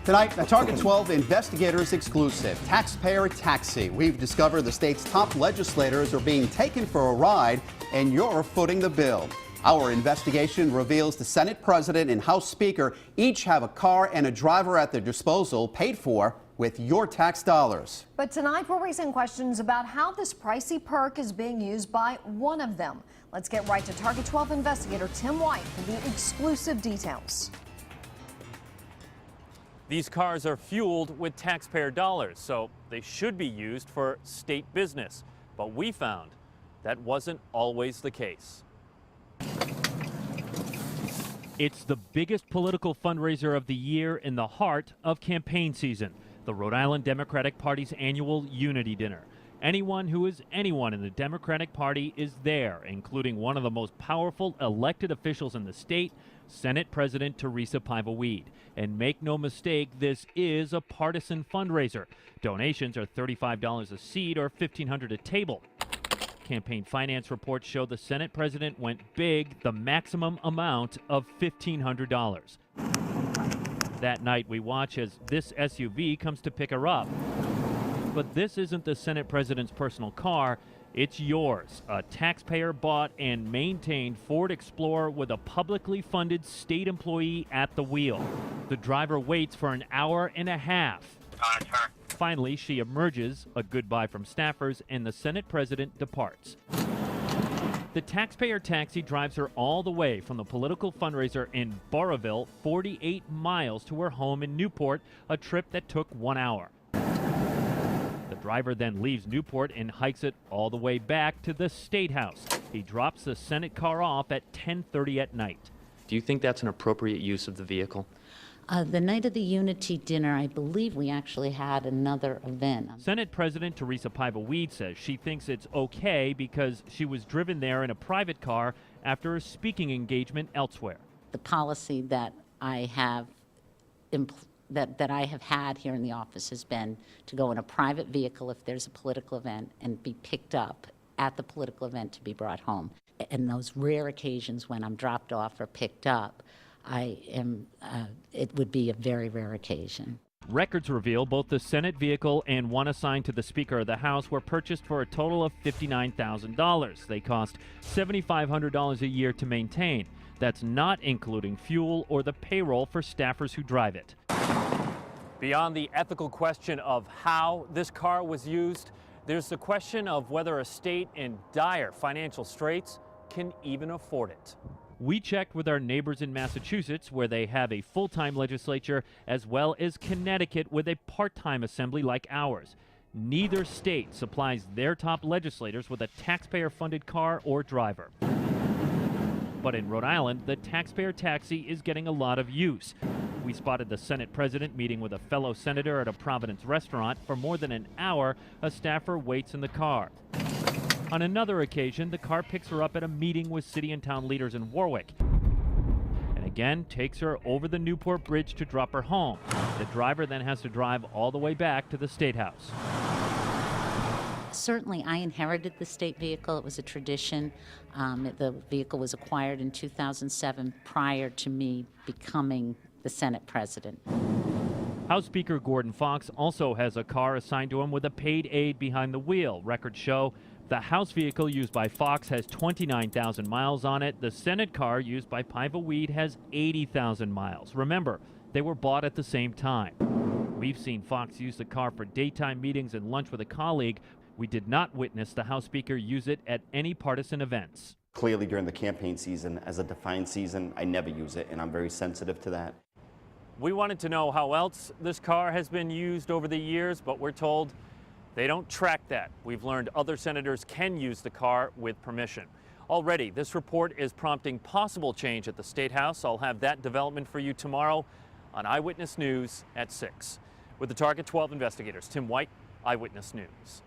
Tonight, a Target 12 Investigators exclusive, Taxpayer Taxi. We've discovered the state's top legislators are being taken for a ride, and you're footing the bill. Our investigation reveals the Senate President and House Speaker each have a car and a driver at their disposal, paid for with your tax dollars. But tonight, we're raising questions about how this pricey perk is being used by one of them. Let's get right to Target 12 investigator Tim White for the exclusive details. These cars are fueled with taxpayer dollars, so they should be used for state business. But we found that wasn't always the case. It's the biggest political fundraiser of the year in the heart of campaign season, the Rhode Island Democratic Party's annual Unity Dinner. Anyone who is anyone in the Democratic Party is there, including one of the most powerful elected officials in the state, Senate President Teresa Paiva-Weed. And make no mistake, this is a partisan fundraiser. Donations are $35 a seat or $1,500 a table. Campaign finance reports show the Senate President went big, the maximum amount of $1,500. That night we watch as this SUV comes to pick her up. But this isn't the Senate President's personal car, it's yours. A taxpayer-bought and maintained Ford Explorer with a publicly funded state employee at the wheel. The driver waits for an hour and a half. Finally, she emerges, a goodbye from staffers, and the Senate President departs. The taxpayer taxi drives her all the way from the political fundraiser in Burrillville, 48 miles to her home in Newport, a trip that took 1 hour. The driver then leaves Newport and hikes it all the way back to the State House. He drops the Senate car off at 10:30 at night. Do you think that's an appropriate use of the vehicle? The night of the Unity Dinner, I believe we actually had another event. Senate President Teresa Paiva-Weed says she thinks it's okay because she was driven there in a private car after a speaking engagement elsewhere. The policy that I have that I have had here in the office has been to go in a private vehicle if there's a political event and be picked up at the political event to be brought home. And those rare occasions when I'm dropped off or picked up, it would be a very rare occasion. Records reveal both the Senate vehicle and one assigned to the Speaker of the House were purchased for a total of $59,000. They cost $7,500 a year to maintain. That's not including fuel or the payroll for staffers who drive it. Beyond the ethical question of how this car was used, there's the question of whether a state in dire financial straits can even afford it. We checked with our neighbors in Massachusetts, where they have a full-time legislature, as well as Connecticut with a part-time assembly like ours. Neither state supplies their top legislators with a taxpayer-funded car or driver. But in Rhode Island, the taxpayer taxi is getting a lot of use. We spotted the Senate President meeting with a fellow senator at a Providence restaurant. For more than an hour, a staffer waits in the car. On another occasion, the car picks her up at a meeting with city and town leaders in Warwick. And again, takes her over the Newport Bridge to drop her home. The driver then has to drive all the way back to the State House. Certainly, I inherited the state vehicle. It was a tradition. The vehicle was acquired in 2007 prior to me becoming the Senate President. House Speaker Gordon Fox also has a car assigned to him with a paid aide behind the wheel. Records show the House vehicle used by Fox has 29,000 miles on it. The Senate car used by Paiva-Weed has 80,000 miles. Remember, they were bought at the same time. We've seen Fox use the car for daytime meetings and lunch with a colleague. We did not witness the House Speaker use it at any partisan events. Clearly, during the campaign season, as a defined season, I never use it, and I'm very sensitive to that. We wanted to know how else this car has been used over the years, but we're told they don't track that. We've learned other senators can use the car with permission. Already, this report is prompting possible change at the State House. I'll have that development for you tomorrow on Eyewitness News at 6. With the Target 12 investigators, Tim White, Eyewitness News.